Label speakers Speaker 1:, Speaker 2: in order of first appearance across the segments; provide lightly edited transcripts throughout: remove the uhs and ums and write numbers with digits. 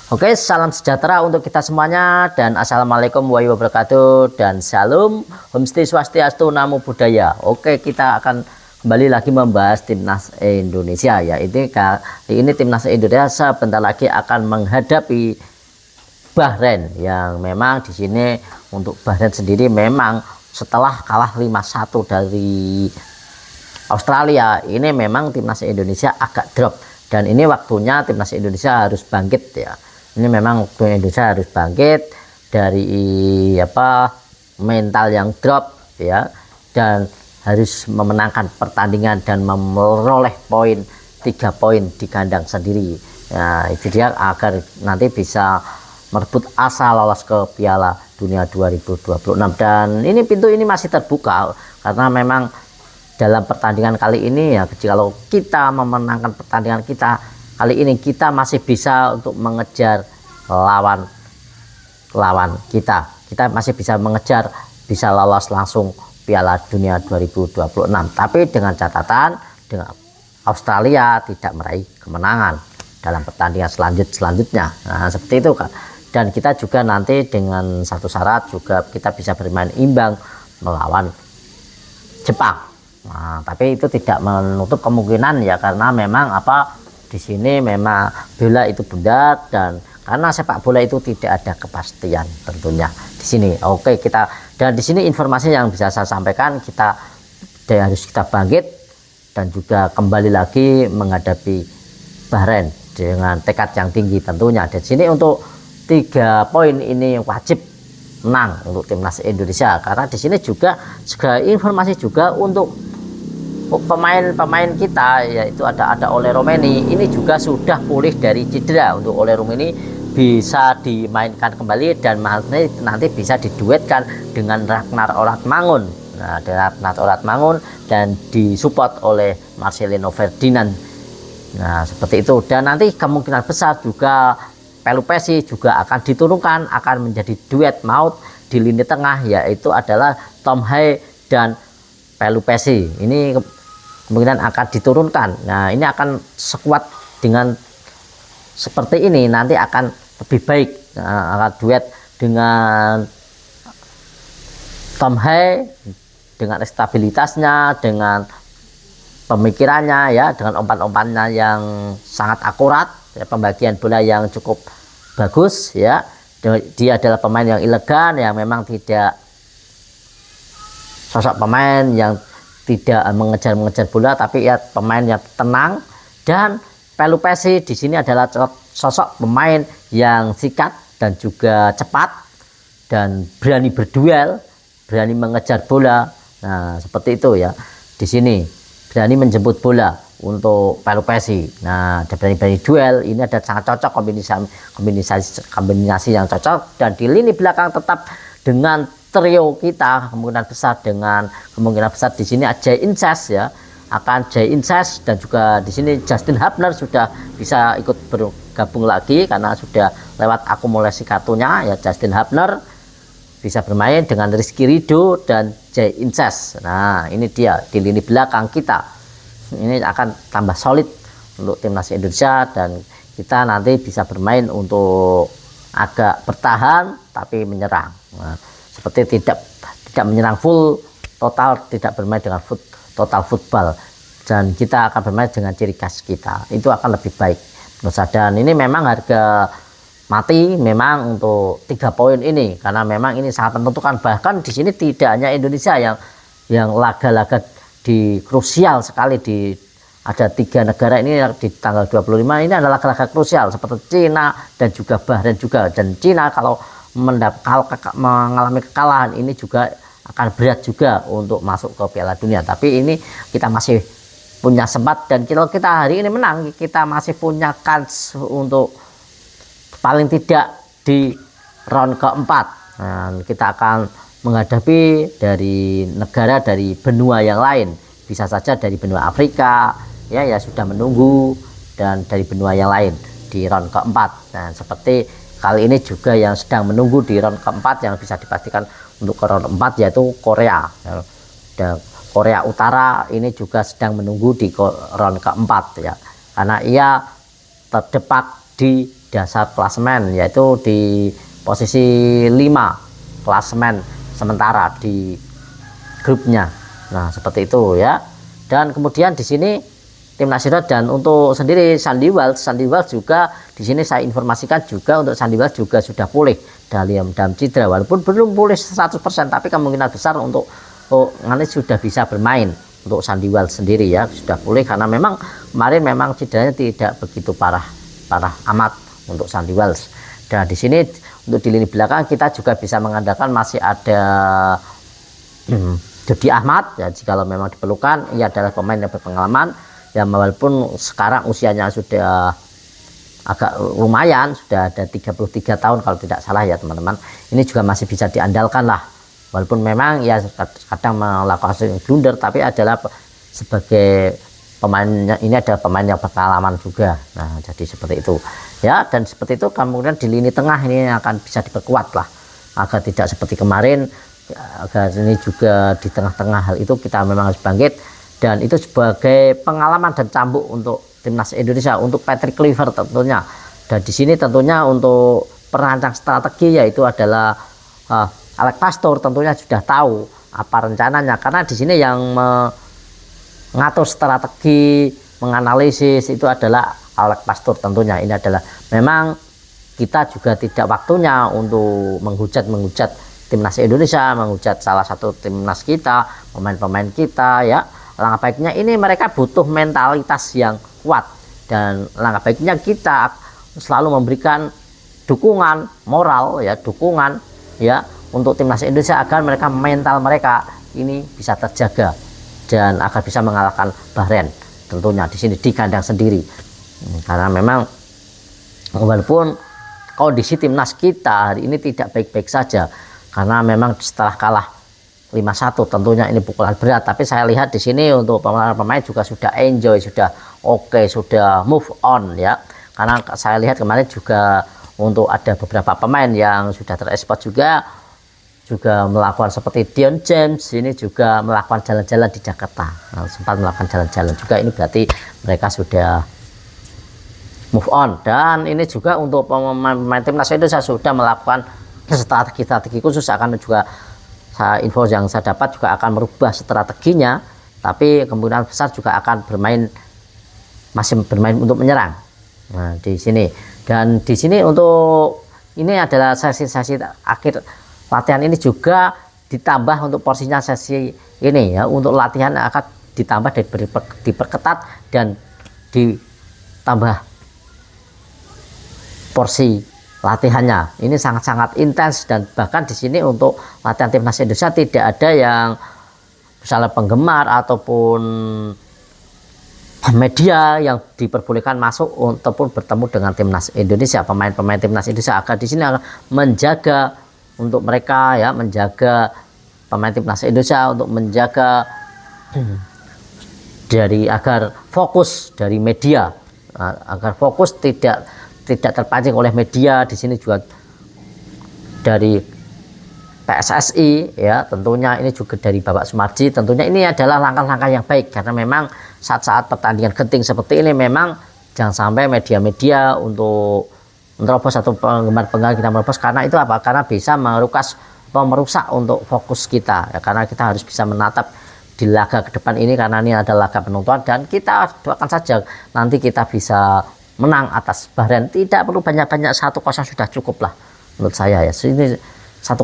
Speaker 1: Oke, salam sejahtera untuk kita semuanya dan assalamualaikum warahmatullahi wabarakatuh dan shalom, Om Swastiastu, Namo Buddhaya. Oke, kita akan kembali lagi membahas timnas Indonesia ya. Ini timnas Indonesia sebentar lagi akan menghadapi Bahrain yang memang di sini untuk Bahrain sendiri memang setelah kalah 5-1 dari Australia, ini memang timnas Indonesia agak drop dan ini waktunya timnas Indonesia harus bangkit ya. Ini memang waktunya Indonesia harus bangkit dari mental yang drop ya, dan harus memenangkan pertandingan dan memperoleh 3 poin di kandang sendiri. Nah, itu dia agar nanti bisa merebut asa lolos ke Piala Dunia 2026, dan ini pintu ini masih terbuka karena memang dalam pertandingan kali ini ya, kalau kita memenangkan pertandingan kita kali ini, kita masih bisa untuk mengejar lawan kita masih bisa mengejar, bisa lolos langsung Piala Dunia 2026, tapi dengan catatan dengan Australia tidak meraih kemenangan dalam pertandingan selanjutnya. Nah, seperti itu kan. Dan kita juga nanti dengan satu syarat juga, kita bisa bermain imbang melawan Jepang. Nah, tapi itu tidak menutup kemungkinan ya, karena memang di sini memang bola itu bulat, dan karena sepak bola itu tidak ada kepastian tentunya di sini. Oke, dan di sini informasi yang bisa saya sampaikan, harus kita bangkit dan juga kembali lagi menghadapi Bahrain dengan tekad yang tinggi tentunya. Di sini untuk 3 poin ini wajib menang untuk timnas Indonesia, karena di sini juga segala informasi juga untuk pemain kita, yaitu ada Oleh Romeni, ini juga sudah pulih dari cedera. Untuk Oleh Romeni bisa dimainkan kembali dan nanti bisa diduetkan dengan Ragnar Oratmangun. Nah, Ragnar Oratmangun dan disupport oleh Marcelino Ferdinand. Nah, seperti itu. Dan nanti kemungkinan besar juga Pelupesi juga akan diturunkan, akan menjadi duet maut di lini tengah, yaitu adalah Tom Haye dan Pelupesi. Ini kemungkinan akan diturunkan. Nah, ini akan sekuat dengan seperti ini, nanti akan lebih baik. Nah, akan duet dengan Tom Haye dengan stabilitasnya, dengan pemikirannya ya, dengan umpan-umpannya yang sangat akurat, ya, pembagian bola yang cukup bagus ya. Dia adalah pemain yang elegan, yang memang tidak sosok pemain yang tidak mengejar bola, tapi ya pemain yang tenang. Dan Pelupesi di sini adalah sosok pemain yang sikat dan juga cepat dan berani berduel, berani mengejar bola. Nah, seperti itu ya. Di sini berani menjemput bola untuk Pelupesi. Nah, ada berani duel, ini ada sangat cocok kombinasi yang cocok. Dan di lini belakang tetap dengan trio kita, kemungkinan besar di sini Jay Inces ya, akan Jay Inces, dan juga di sini Justin Hubner sudah bisa ikut bergabung lagi karena sudah lewat akumulasi kartunya ya. Justin Hubner bisa bermain dengan Rizky Ridho dan Jay Inces. Nah, ini dia di lini belakang kita. Ini akan tambah solid untuk timnas Indonesia, dan kita nanti bisa bermain untuk agak bertahan tapi menyerang. Nah, seperti tidak menyerang full total, tidak bermain dengan total football, dan kita akan bermain dengan ciri khas kita. Itu akan lebih baik menurut saya. Dan ini memang harga mati memang untuk 3 poin ini, karena memang ini sangat menentukan. Bahkan di sini tidak hanya Indonesia yang laga-laga di krusial sekali, ada 3 negara ini di tanggal 25 ini adalah laga-laga krusial seperti Cina dan juga Bahrain juga. Dan Cina kalau mengalami kekalahan ini juga akan berat juga untuk masuk ke Piala Dunia. Tapi ini kita masih punya sempat, dan kalau kita hari ini menang, kita masih punya kans untuk paling tidak di round keempat. Nah, kita akan menghadapi dari negara dari benua yang lain, bisa saja dari benua Afrika ya sudah menunggu, dan dari benua yang lain di round keempat. Nah, seperti kali ini juga yang sedang menunggu di round keempat yang bisa dipastikan untuk ke round 4 yaitu Korea. Dan Korea Utara ini juga sedang menunggu di round keempat ya, karena ia terdepak di dasar klasemen, yaitu di posisi 5 klasemen sementara di grupnya. Nah, seperti itu ya. Dan kemudian di sini timnas Indonesia, dan untuk sendiri Sandy Walsh juga di sini saya informasikan juga untuk Sandy Walsh juga sudah pulih dalam cedera, walaupun belum pulih 100%, tapi kemungkinan besar untuk nanti sudah bisa bermain untuk Sandy Walsh sendiri ya, sudah pulih karena memang kemarin memang cederanya tidak begitu parah amat untuk Sandy Walsh. Dan di sini untuk di lini belakang kita juga bisa mengandalkan masih ada Dodi Ahmad ya, jika memang diperlukan. Ia adalah pemain yang berpengalaman ya, walaupun sekarang usianya sudah agak lumayan, sudah ada 33 tahun kalau tidak salah ya teman-teman. Ini juga masih bisa diandalkan lah, walaupun memang ya kadang melakukan blunder, tapi adalah sebagai pemainnya, ini adalah pemain yang berpengalaman juga. Nah, jadi seperti itu ya. Dan seperti itu kemudian di lini tengah ini akan bisa diperkuat lah, agar tidak seperti kemarin, agar ini juga di tengah-tengah hal itu kita memang harus bangkit. Dan itu sebagai pengalaman dan cambuk untuk timnas Indonesia, untuk Patrick Kluivert tentunya. Dan di sini tentunya untuk perancang strategi yaitu adalah Alex Pastoor, tentunya sudah tahu apa rencananya, karena di sini yang mengatur strategi, menganalisis itu adalah Alex Pastoor tentunya. Ini adalah memang kita juga tidak waktunya untuk menghujat timnas Indonesia, menghujat salah satu timnas kita, pemain-pemain kita ya. Langkah baiknya ini mereka butuh mentalitas yang kuat, dan langkah baiknya kita selalu memberikan dukungan moral ya, dukungan ya untuk timnas Indonesia agar mental mereka ini bisa terjaga dan agar bisa mengalahkan Bahrain tentunya di sini di kandang sendiri. Karena memang walaupun kondisi timnas kita hari ini tidak baik-baik saja, karena memang setelah kalah 5-1 tentunya ini pukulan berat, tapi saya lihat di sini untuk pemain juga sudah enjoy, sudah oke, sudah move on ya. Karena saya lihat kemarin juga untuk ada beberapa pemain yang sudah terekspor juga melakukan seperti Dion James ini juga melakukan jalan-jalan di Jakarta. Nah, sempat melakukan jalan-jalan juga, ini berarti mereka sudah move on. Dan ini juga untuk pemain timnas Indonesia sudah melakukan strategi khusus, akan juga info yang saya dapat juga akan merubah strateginya, tapi kemungkinan besar juga akan masih bermain untuk menyerang. Nah, di sini, dan di sini untuk ini adalah sesi akhir latihan, ini juga ditambah untuk porsinya sesi ini ya, untuk latihan akan ditambah dan diperketat dan ditambah porsi latihannya. Ini sangat-sangat intens, dan bahkan di sini untuk latihan timnas Indonesia tidak ada yang misalnya penggemar ataupun media yang diperbolehkan masuk ataupun bertemu dengan timnas Indonesia, pemain-pemain timnas Indonesia, agar di sini akan menjaga untuk mereka ya, menjaga pemain timnas Indonesia untuk menjaga agar fokus dari media, agar fokus tidak terpancing oleh media. Di sini juga dari PSSI ya, tentunya ini juga dari Bapak Sumarji, tentunya ini adalah langkah-langkah yang baik, karena memang saat-saat pertandingan genting seperti ini memang jangan sampai media-media untuk menerobos atau penggemar-penggemar kita menerobos, karena itu apa? Karena bisa merusak untuk fokus kita ya, karena kita harus bisa menatap di laga ke depan ini, karena ini adalah laga penonton, dan kita doakan saja nanti kita bisa menang atas Bahrain. Tidak perlu banyak-banyak, 1-0 sudah cukup lah menurut saya ya. Ini 1-0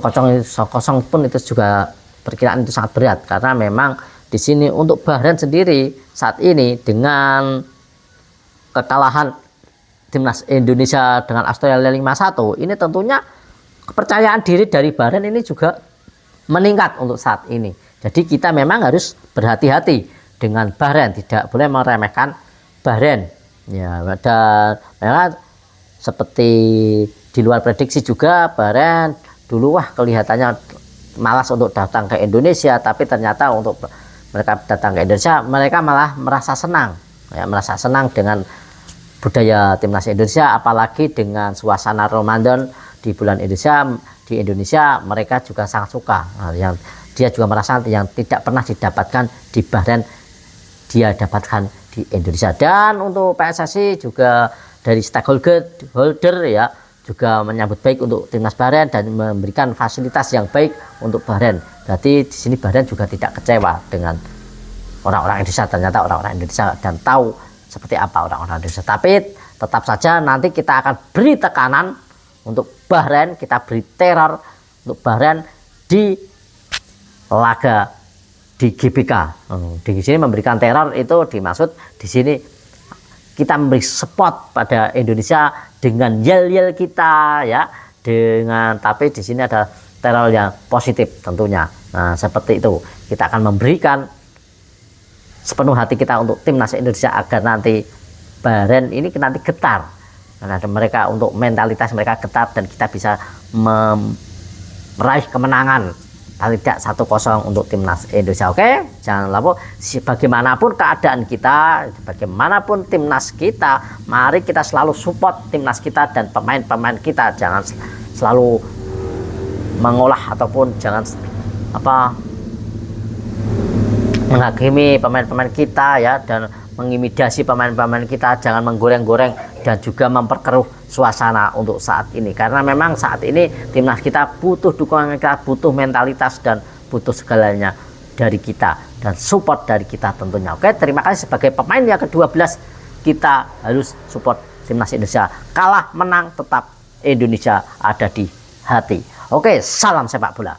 Speaker 1: pun itu juga perkiraan itu sangat berat, karena memang di sini untuk Bahrain sendiri saat ini dengan kekalahan timnas Indonesia dengan Australia 5-1, ini tentunya kepercayaan diri dari Bahrain ini juga meningkat untuk saat ini. Jadi kita memang harus berhati-hati dengan Bahrain, tidak boleh meremehkan Bahrain. Ya, dan memang seperti di luar prediksi juga, Bahrain dulu kelihatannya malas untuk datang ke Indonesia, tapi ternyata untuk mereka datang ke Indonesia, mereka malah merasa senang ya, merasa senang dengan budaya timnas Indonesia, apalagi dengan suasana Ramadan di bulan Indonesia mereka juga sangat suka. Nah, yang dia juga merasa yang tidak pernah didapatkan di Bahrain dia dapatkan di Indonesia. Dan untuk PSSI juga dari stakeholder ya juga menyambut baik untuk timnas Bahrain dan memberikan fasilitas yang baik untuk Bahrain. Berarti di sini Bahrain juga tidak kecewa dengan orang-orang Indonesia. Ternyata orang-orang Indonesia dan tahu seperti apa orang-orang Indonesia. Tapi tetap saja nanti kita akan beri tekanan untuk Bahrain, kita beri teror untuk Bahrain di laga di GBK. Di sini memberikan teror itu dimaksud di sini kita memberi support pada Indonesia dengan yel-yel kita ya, dengan tapi di sini ada teror yang positif tentunya. Nah, seperti itu. Kita akan memberikan sepenuh hati kita untuk timnas Indonesia agar nanti Bahrain ini nanti getar. Karena mereka untuk mentalitas mereka getar dan kita bisa meraih kemenangan paling tidak 1-0 untuk timnas Indonesia. Oke, jangan lupa bagaimanapun keadaan kita, bagaimanapun timnas kita, mari kita selalu support timnas kita dan pemain-pemain kita. Jangan selalu mengolah ataupun jangan menghakimi pemain-pemain kita ya, dan mengintimidasi pemain-pemain kita. Jangan menggoreng-goreng dan juga memperkeruh suasana untuk saat ini, karena memang saat ini timnas kita butuh dukungan kita, butuh mentalitas dan butuh segalanya dari kita dan support dari kita tentunya. Oke, terima kasih. Sebagai pemain yang ke-12 kita harus support timnas Indonesia. Kalah menang tetap Indonesia ada di hati. Oke, salam sepak bola.